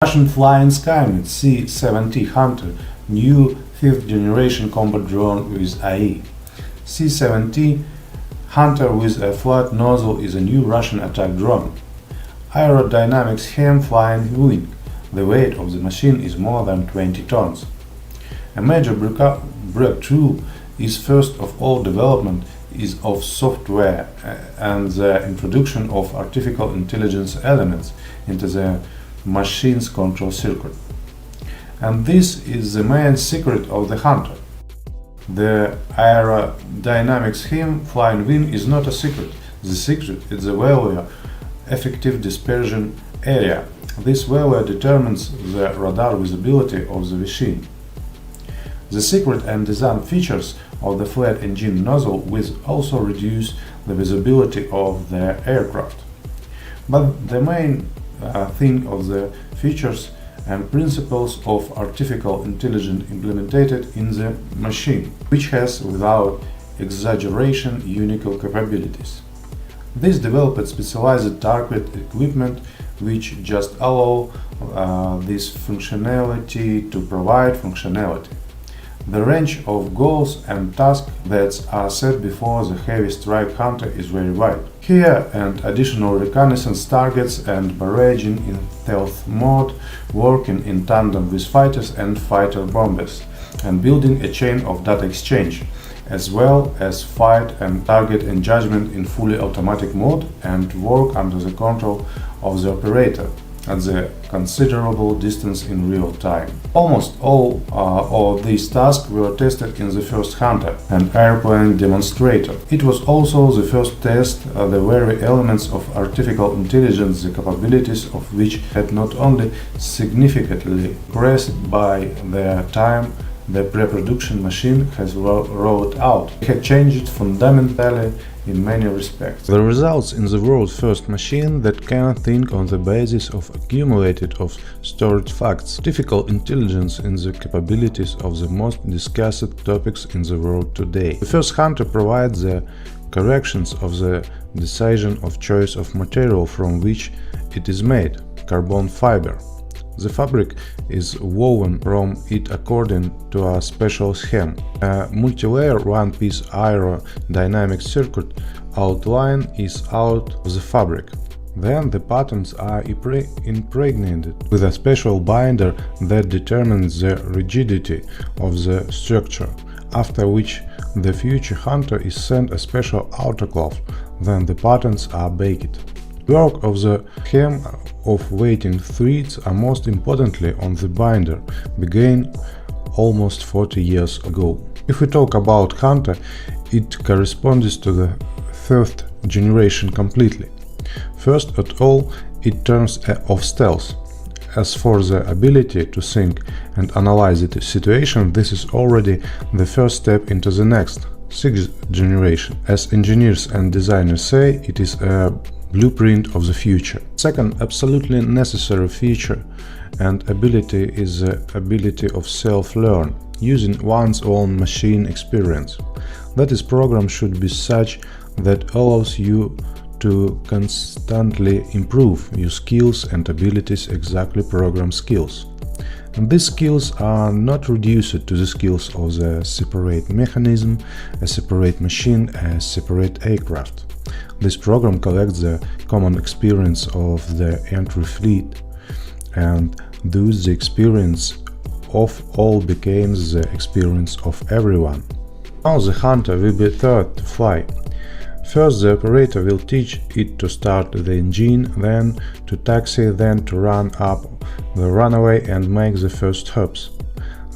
Russian flying SKYNET C-70 Hunter, new 5th generation combat drone with AI. C-70 Hunter with a flat nozzle is a new Russian attack drone. Aerodynamic hem flying wing. The weight of the machine is more than 20 tons. A major breakthrough is first of all development is of software and the introduction of artificial intelligence elements into the machine's control circuit. And this is the main secret of the Hunter. The aerodynamic hem flying wing is not a secret. The secret is the value effective dispersion area. This value determines the radar visibility of the machine. The secret and design features of the flat engine nozzle will also reduce the visibility of the aircraft. But the main thing of the features and principles of artificial intelligence implemented in the machine, which has, without exaggeration, unique capabilities. This developed specialized target equipment which just allow this functionality to provide functionality. The range of goals and tasks that are set before the heavy strike Hunter is very wide. Here and additional reconnaissance targets and barraging in stealth mode, working in tandem with fighters and fighter bombers, and building a chain of data exchange, as well as fight and target engagement in fully automatic mode and work under the control of the operator at the considerable distance in real time. Almost all of these tasks were tested in the first Hunter, an airplane demonstrator. It was also the first test the very elements of artificial intelligence, the capabilities of which had not only significantly increased by the time the pre-production machine has rolled out. It had changed fundamentally in many respects. The results in the world's first machine that can think on the basis of accumulated of stored facts. Artificial intelligence in the capabilities of the most discussed topics in the world today. The first Hunter provides the corrections of the decision of choice of material from which it is made, carbon fiber. The fabric is woven from it according to a special scheme. A multi-layer one-piece aerodynamic circuit outline is out of the fabric. Then the patterns are impregnated with a special binder that determines the rigidity of the structure, after which the future Hunter is sent a special autoclave. Then the patterns are baked. Work of the hem of weighting threads are most importantly on the binder began almost 40 years ago. If we talk about Hunter, it corresponds to the 3rd generation completely. First of all, in terms of stealth. As for the ability to think and analyze the situation, this is already the first step into the next, 6th generation. As engineers and designers say, it is a blueprint of the future. Second absolutely necessary feature and ability is the ability of self-learn, using one's own machine experience. That is, program should be such that allows you to constantly improve your skills and abilities, exactly program skills. And these skills are not reduced to the skills of the separate mechanism, a separate machine, a separate aircraft. This program collects the common experience of the entry fleet, and thus the experience of all becomes the experience of everyone. Now the Hunter will be taught to fly. First the operator will teach it to start the engine, then to taxi, then to run up the runway and make the first hops.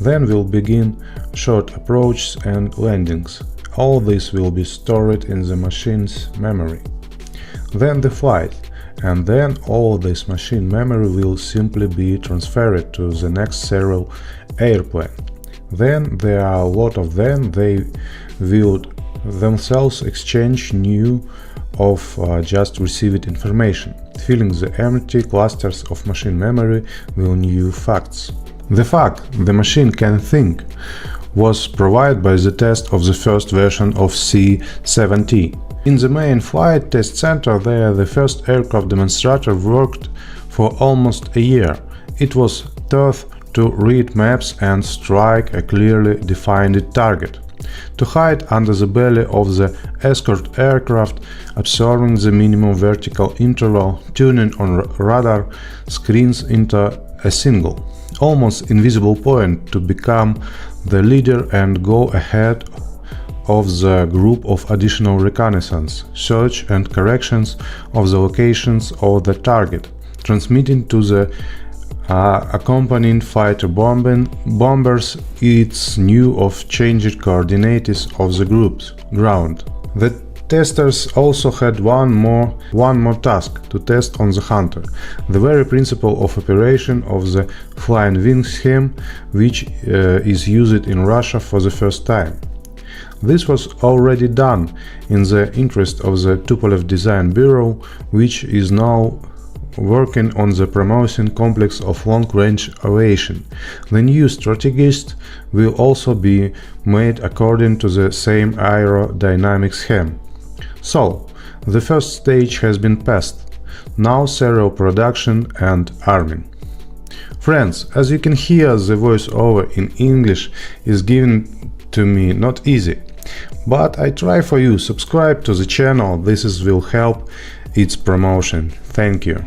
Then will begin short approaches and landings. All this will be stored in the machine's memory. Then the flight, and then all this machine memory will simply be transferred to the next serial airplane. Then there are a lot of them, they will themselves exchange new of just received information, filling the empty clusters of machine memory with new facts. The fact the machine can think was provided by the test of the first version of C-70. In the main flight test center there, the first aircraft demonstrator worked for almost a year, It was taught to read maps and strike a clearly defined target. To hide under the belly of the escort aircraft, observing the minimum vertical interval, tuning on radar screens into a single, almost invisible point to become the leader and go ahead of the group of additional reconnaissance, search and corrections of the locations of the target, transmitting to the accompanying fighter bombers its new of changed coordinates of the group's ground. The testers also had one more task to test on the Hunter, the very principle of operation of the flying wing scheme, which is used in Russia for the first time. This was already done in the interest of the Tupolev Design Bureau, which is now working on the promising complex of long-range aviation. The new strategist will also be made according to the same aerodynamic scheme. So, the first stage has been passed. Now serial production and arming. Friends, as you can hear, the voiceover in English is given to me not easy. But I try for you. Subscribe to the channel, will help its promotion. Thank you.